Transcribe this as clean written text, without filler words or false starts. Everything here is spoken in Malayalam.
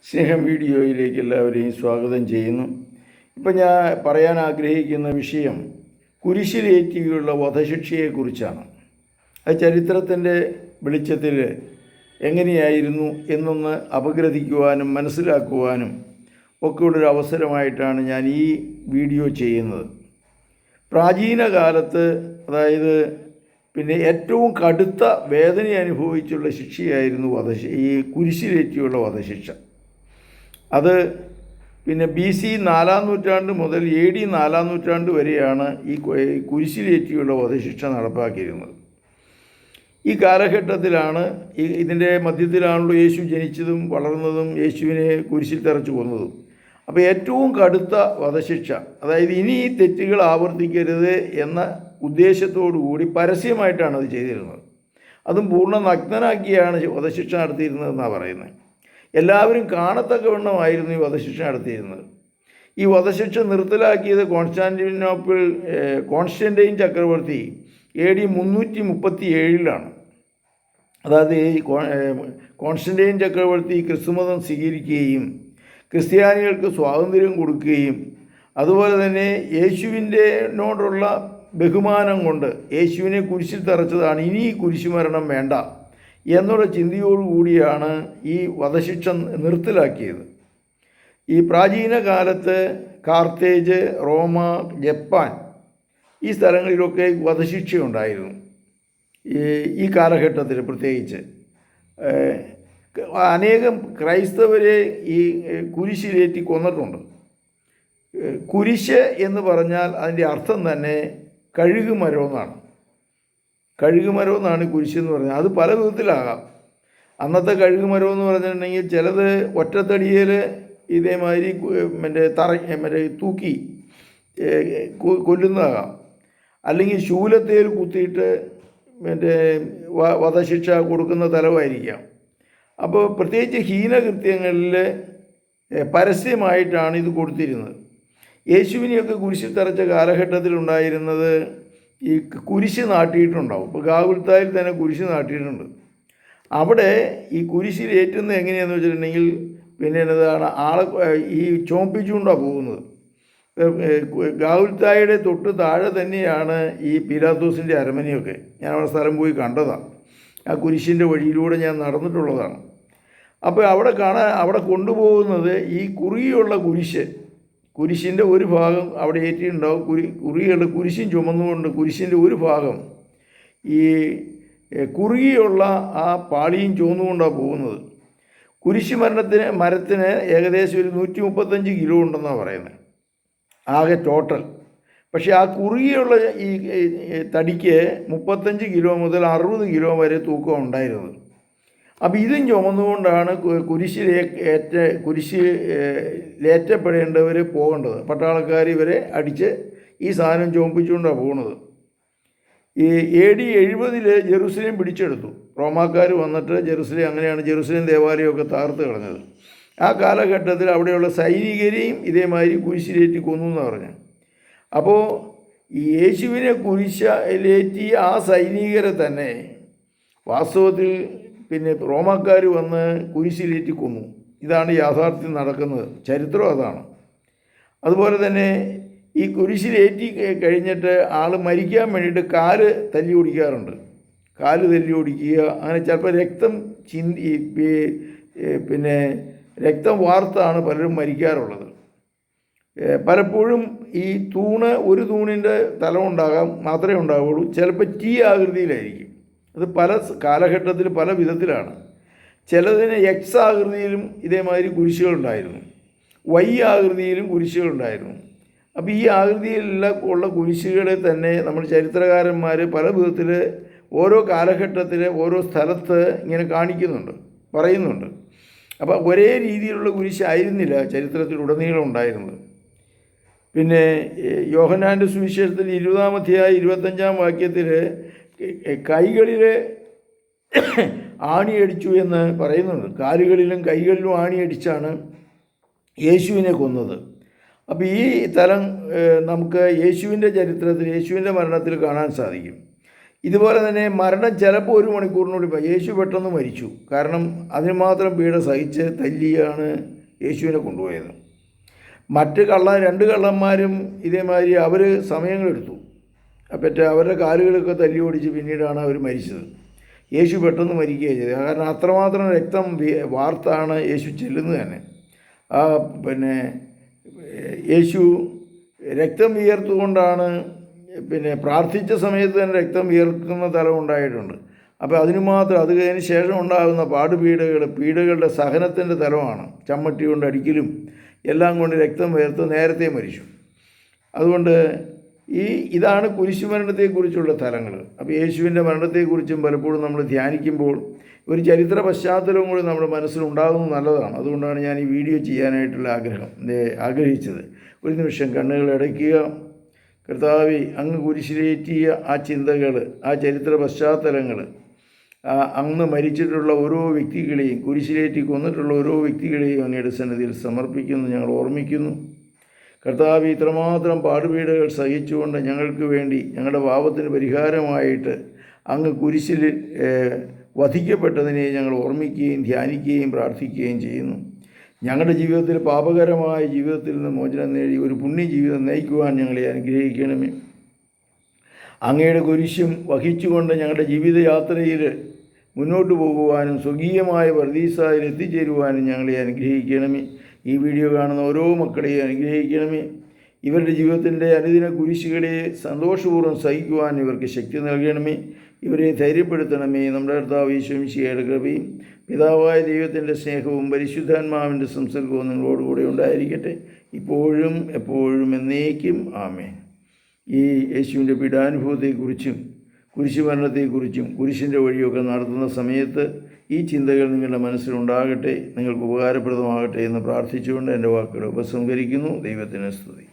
സ്നേഹം വീഡിയോയിലേക്ക് എല്ലാവരെയും സ്വാഗതം ചെയ്യുന്നു. ഇപ്പം ഞാൻ പറയാൻ ആഗ്രഹിക്കുന്ന വിഷയം കുരിശിലേറ്റിയുള്ള വധശിക്ഷയെക്കുറിച്ചാണ്. അത് ചരിത്രത്തിൻ്റെ വെളിച്ചത്തിൽ എങ്ങനെയായിരുന്നു എന്നൊന്ന് അപഗ്രഥിക്കുവാനും മനസ്സിലാക്കുവാനും ഒക്കെയുള്ളൊരു അവസരമായിട്ടാണ് ഞാൻ ഈ വീഡിയോ ചെയ്യുന്നത്. പ്രാചീന കാലത്ത്, അതായത് ഏറ്റവും കടുത്ത വേദന അനുഭവിച്ചുള്ള ശിക്ഷയായിരുന്നു ഈ കുരിശിലേറ്റിയുള്ള വധശിക്ഷ. അത് BC 4-ാം നൂറ്റാണ്ട് മുതൽ AD 4-ാം നൂറ്റാണ്ട് വരെയാണ് ഈ കുരിശിലേറ്റിയുള്ള വധശിക്ഷ നടപ്പാക്കിയിരുന്നത്. ഈ കാലഘട്ടത്തിലാണ് ഇതിൻ്റെ മധ്യത്തിലാണല്ലോ യേശു ജനിച്ചതും വളർന്നതും യേശുവിനെ കുരിശിൽ തറച്ചു കൊന്നതും. അപ്പോൾ ഏറ്റവും കടുത്ത വധശിക്ഷ, അതായത് ഇനി ഈ തെറ്റുകൾ ആവർത്തിക്കരുത് എന്ന ഉദ്ദേശത്തോടു കൂടി പരസ്യമായിട്ടാണ് അത് ചെയ്തിരുന്നത്. അതും പൂർണ്ണ നഗ്നനാക്കിയാണ് വധശിക്ഷ നടത്തിയിരുന്നതെന്നാണ് പറയുന്നത്. എല്ലാവരും കാണത്തക്കവണ്ണമായിരുന്നു ഈ വധശിക്ഷ നടത്തിയിരുന്നത്. ഈ വധശിക്ഷ നിർത്തലാക്കിയത് കോൺസ്റ്റന്റൈൻ ചക്രവർത്തി AD 337 അതായത് ഈ കോൺസ്റ്റന്റൈൻ ചക്രവർത്തി ക്രിസ്തുമതം സ്വീകരിക്കുകയും ക്രിസ്ത്യാനികൾക്ക് സ്വാതന്ത്ര്യം കൊടുക്കുകയും അതുപോലെ തന്നെ യേശുവിനോടുള്ള ബഹുമാനം കൊണ്ട് യേശുവിനെ കുരിശിൽ തറച്ചതാണ്, ഇനി ഈ കുരിശുമരണം വേണ്ട എന്നുള്ള ചിന്തയോടുകൂടിയാണ് ഈ വധശിക്ഷ നിർത്തലാക്കിയത്. ഈ പ്രാചീന കാലത്ത് കാർത്തേജ്, റോമ, ജപ്പാൻ ഈ സ്ഥലങ്ങളിലൊക്കെ വധശിക്ഷയുണ്ടായിരുന്നു. ഈ കാലഘട്ടത്തിൽ പ്രത്യേകിച്ച് അനേകം ക്രൈസ്തവരെ ഈ കുരിശിലേറ്റി കൊന്നിട്ടുണ്ട്. കുരിശ് എന്ന് പറഞ്ഞാൽ അതിൻ്റെ അർത്ഥം തന്നെ കഴുകുമരമെന്നാണ്. കഴുകുമരമെന്നാണ് കുരിശെന്ന് പറഞ്ഞാൽ. അത് പല വിധത്തിലാകാം. അന്നത്തെ കഴുകുമരം എന്ന് പറഞ്ഞിട്ടുണ്ടെങ്കിൽ ചിലത് ഒറ്റത്തടിയിൽ ഇതേമാതിരി തൂക്കി കൊല്ലുന്നതാകാം, അല്ലെങ്കിൽ ശൂലത്തേൽ കുത്തിയിട്ട് വധശിക്ഷ കൊടുക്കുന്ന തലവായിരിക്കാം. അപ്പോൾ പ്രത്യേകിച്ച് ഹീനകൃത്യങ്ങളിൽ പരസ്യമായിട്ടാണ് ഇത് കൊടുത്തിരുന്നത്. യേശുവിനെയൊക്കെ കുരിശിൽ തറച്ച കാലഘട്ടത്തിലുണ്ടായിരുന്നത് ഈ കുരിശ് നാട്ടിയിട്ടുണ്ടാവും. ഇപ്പോൾ ഗാഗുൽത്തായിൽ തന്നെ കുരിശ് നാട്ടിയിട്ടുണ്ട്. അവിടെ ഈ കുരിശിലേറ്റുന്നത് എങ്ങനെയാണെന്ന് വെച്ചിട്ടുണ്ടെങ്കിൽ എന്താണ് ഈ ചോപ്പിച്ചുകൊണ്ടാണ് പോകുന്നത്. ഗാഗുൽത്തായുടെ തൊട്ട് താഴെ തന്നെയാണ് ഈ പീലാത്തോസിൻ്റെ അരമനയൊക്കെ. ഞാൻ അവിടെ സ്ഥലം പോയി കണ്ടതാണ്. ആ കുരിശിൻ്റെ വഴിയിലൂടെ ഞാൻ നടന്നിട്ടുള്ളതാണ്. അപ്പോൾ അവിടെ കൊണ്ടുപോകുന്നത് ഈ കുറുകിയുള്ള കുരിശിൻ്റെ ഒരു ഭാഗം അവിടെ ഏറ്റിട്ടുണ്ടാവും. കുറിയുള്ള കുരിശും ചുമന്നുകൊണ്ട് കുരിശിൻ്റെ ഒരു ഭാഗം ഈ കുറുകിയുള്ള ആ പാളിയും ചുമന്നുകൊണ്ടാണ് പോകുന്നത്. കുരിശ് മരത്തിന് ഏകദേശം ഒരു 135 കിലോ ഉണ്ടെന്നാണ് പറയുന്നത്, ആകെ ടോട്ടൽ. പക്ഷേ ആ കുറുകിയുള്ള ഈ തടിക്ക് 35 കിലോ മുതൽ 60 കിലോ വരെ തൂക്കം ഉണ്ടായിരുന്നത്. അപ്പോൾ ഇതും ചുമന്നുകൊണ്ടാണ് കുരിശിലേറ്റപ്പെടേണ്ടവർ പോകേണ്ടത്. പട്ടാളക്കാർ ഇവരെ അടിച്ച് ഈ സാധനം ചുമപ്പിച്ചുകൊണ്ടാണ് പോകുന്നത്. ഈ AD 70 ജെറുസലേം പിടിച്ചെടുത്തു. റോമാക്കാർ വന്നിട്ട് അങ്ങനെയാണ് ജെറുസലേം ദേവാലയമൊക്കെ തകർത്ത് കളഞ്ഞത്. ആ കാലഘട്ടത്തിൽ അവിടെയുള്ള സൈനികരെയും ഇതേമാതിരി കുരിശിലേറ്റി കൊന്നു എന്ന് പറഞ്ഞു. അപ്പോൾ ഈ യേശുവിനെ കുരിശിലേറ്റിയ ആ സൈനികരെ തന്നെ വാസ്തവത്തിൽ റോമാക്കാർ വന്ന് കുരിശിലേറ്റി കൊന്നു. ഇതാണ് യാഥാർത്ഥ്യം നടക്കുന്നത്. ചരിത്രം അതാണ്. അതുപോലെ തന്നെ ഈ കുരിശിലേറ്റി കഴിഞ്ഞിട്ട് ആൾ മരിക്കാൻ വേണ്ടിയിട്ട് കാല് തല്ലി ഓടിക്കാറുണ്ട്. കാല് തല്ലി ഓടിക്കുക, അങ്ങനെ ചിലപ്പോൾ രക്തം രക്തം വാർത്താണ് പലരും മരിക്കാറുള്ളത്. പലപ്പോഴും ഈ ഒരു തൂണിൻ്റെ തലം മാത്രമേ ഉണ്ടാവുള്ളൂ. ചിലപ്പോൾ T ആകൃതിയിലായിരിക്കും. അത് പല കാലഘട്ടത്തിൽ പല വിധത്തിലാണ്. ചിലതിന് X ആകൃതിയിലും ഇതേമാതിരി കുരിശുകളുണ്ടായിരുന്നു, Y ആകൃതിയിലും കുരിശുകളുണ്ടായിരുന്നു. അപ്പോൾ ഈ ആകൃതിയിലുള്ള ഉള്ള കുരിശുകളെ തന്നെ നമ്മൾ ചരിത്രകാരന്മാർ പല വിധത്തിൽ ഓരോ കാലഘട്ടത്തിൽ ഓരോ സ്ഥലത്ത് ഇങ്ങനെ പറയുന്നുണ്ട്. അപ്പോൾ ഒരേ രീതിയിലുള്ള കുരിശായിരുന്നില്ല ചരിത്രത്തിലുടനീളം ഉണ്ടായിരുന്നത്. യോഹന്നാൻ്റെ സുവിശേഷത്തിൽ 20-ാം അധ്യായം 25-ാം വാക്യത്തിൽ കൈകളിൽ ആണിയടിച്ചു എന്ന് പറയുന്നുണ്ട്. കാലുകളിലും കൈകളിലും ആണിയടിച്ചാണ് യേശുവിനെ കൊന്നത്. അപ്പോൾ ഈ തലം നമുക്ക് യേശുവിൻ്റെ ചരിത്രത്തിൽ, യേശുവിൻ്റെ മരണത്തിൽ കാണാൻ സാധിക്കും. ഇതുപോലെ തന്നെ മരണം ചിലപ്പോൾ 1 മണിക്കൂറിനുള്ളിൽ യേശു പെട്ടെന്ന് മരിച്ചു. കാരണം അതിന് മാത്രം പീഡ സഹിച്ച് തല്ലിയാണ് യേശുവിനെ കൊണ്ടുപോയത്. മറ്റ് 2 കള്ളന്മാരും ഇതേമാതിരി അവർ സമയങ്ങളെടുത്തു. അവരുടെ കാലുകളൊക്കെ തല്ലി ഓടിച്ച് പിന്നീടാണ് അവർ മരിച്ചത്. യേശു പെട്ടെന്ന് മരിക്കുകയാണ് ചെയ്തത്. കാരണം അത്രമാത്രം രക്തം വാർത്താണ് യേശു ചെല്ലുന്നത് തന്നെ. യേശു രക്തം വിയർത്തുകൊണ്ടാണ് പ്രാർത്ഥിച്ച സമയത്ത് തന്നെ രക്തം വിയർക്കുന്ന തലം ഉണ്ടായിട്ടുണ്ട്. അപ്പോൾ അതിന് മാത്രം അത് കഴിഞ്ഞ് ശേഷം ഉണ്ടാകുന്ന പീഡകളുടെ സഹനത്തിൻ്റെ തലമാണ്. ചമ്മട്ടി കൊണ്ട് അടിക്കലും എല്ലാം കൊണ്ട് രക്തം വിയർത്ത് നേരത്തെ മരിച്ചു. അതുകൊണ്ട് ഇതാണ് കുരിശുമരണത്തെക്കുറിച്ചുള്ള തലങ്ങൾ. അപ്പോൾ യേശുവിൻ്റെ മരണത്തെക്കുറിച്ചും പലപ്പോഴും നമ്മൾ ധ്യാനിക്കുമ്പോൾ ഒരു ചരിത്ര പശ്ചാത്തലവും കൂടി നമ്മുടെ മനസ്സിലുണ്ടാകുന്നത് നല്ലതാണ്. അതുകൊണ്ടാണ് ഞാൻ ഈ വീഡിയോ ചെയ്യാനായിട്ടുള്ള ആഗ്രഹിച്ചത്. ഒരു നിമിഷം കണ്ണുകൾ അടയ്ക്കുക. കർത്താവേ, അങ്ങ് കുരിശിലേറ്റിയ ആ ചിന്തകൾ, ആ ചരിത്ര പശ്ചാത്തലങ്ങൾ, അന്ന് മരിച്ചിട്ടുള്ള ഓരോ വ്യക്തികളെയും, കുരിശിലേറ്റി കൊന്നിട്ടുള്ള ഓരോ വ്യക്തികളെയും അങ്ങയുടെ സന്നിധിയിൽ സമർപ്പിക്കുന്നു, ഞങ്ങൾ ഓർമ്മിക്കുന്നു. കർത്താവേ, ഇത്രമാത്രം പാടുപീടുകൾ സഹിച്ചുകൊണ്ട് ഞങ്ങൾക്ക് വേണ്ടി, ഞങ്ങളുടെ പാപത്തിന് പരിഹാരമായിട്ട് അങ്ങ് കുരിശിൽ വധിക്കപ്പെട്ടതിനെ ഞങ്ങൾ ഓർമ്മിക്കുകയും ധ്യാനിക്കുകയും പ്രാർത്ഥിക്കുകയും ചെയ്യുന്നു. ഞങ്ങളുടെ ജീവിതത്തിൽ പാപകരമായ ജീവിതത്തിൽ നിന്ന് മോചനം നേടി ഒരു പുണ്യജീവിതം നയിക്കുവാൻ ഞങ്ങളെ അനുഗ്രഹിക്കണമേ. അങ്ങയുടെ കുരിശും വഹിച്ചുകൊണ്ട് ഞങ്ങളുടെ ജീവിതയാത്രയിൽ മുന്നോട്ട് പോകുവാനും സ്വകീയമായ പർദീസായിൽ എത്തിച്ചേരുവാനും ഞങ്ങളെ അനുഗ്രഹിക്കണമേ. ഈ വീഡിയോ കാണുന്ന ഓരോ മക്കളെയും അനുഗ്രഹിക്കണമേ. ഇവരുടെ ജീവിതത്തിൻ്റെ അനുദിന കുരിശുകളെ സന്തോഷപൂർവ്വം സഹിക്കുവാൻ ഇവർക്ക് ശക്തി നൽകണമേ. ഇവരെ ധൈര്യപ്പെടുത്തണമേ. നമ്മുടെ കർത്താവ് യേശു മിശിഹായുടെ കൃപയും പിതാവായ ദൈവത്തിൻ്റെ സ്നേഹവും പരിശുദ്ധാത്മാവിൻ്റെ സംസർഗവും നിങ്ങളോടുകൂടെ ഉണ്ടായിരിക്കട്ടെ, ഇപ്പോഴും എപ്പോഴും എന്നേക്കും. ആമേൻ. ഈ യേശുവിൻ്റെ പീഡാനുഭവത്തെക്കുറിച്ചും കുരിശുമരണത്തെക്കുറിച്ചും കുരിശിൻ്റെ വഴിയൊക്കെ നടത്തുന്ന സമയത്ത് ഈ ചിന്തകൾ നിങ്ങളുടെ മനസ്സിലുണ്ടാകട്ടെ, നിങ്ങൾക്ക് ഉപകാരപ്രദമാകട്ടെ എന്ന് പ്രാർത്ഥിച്ചുകൊണ്ട് എൻ്റെ വാക്കുകൾ ഉപസംഹരിക്കുന്നു. ദൈവത്തിന് സ്തുതി.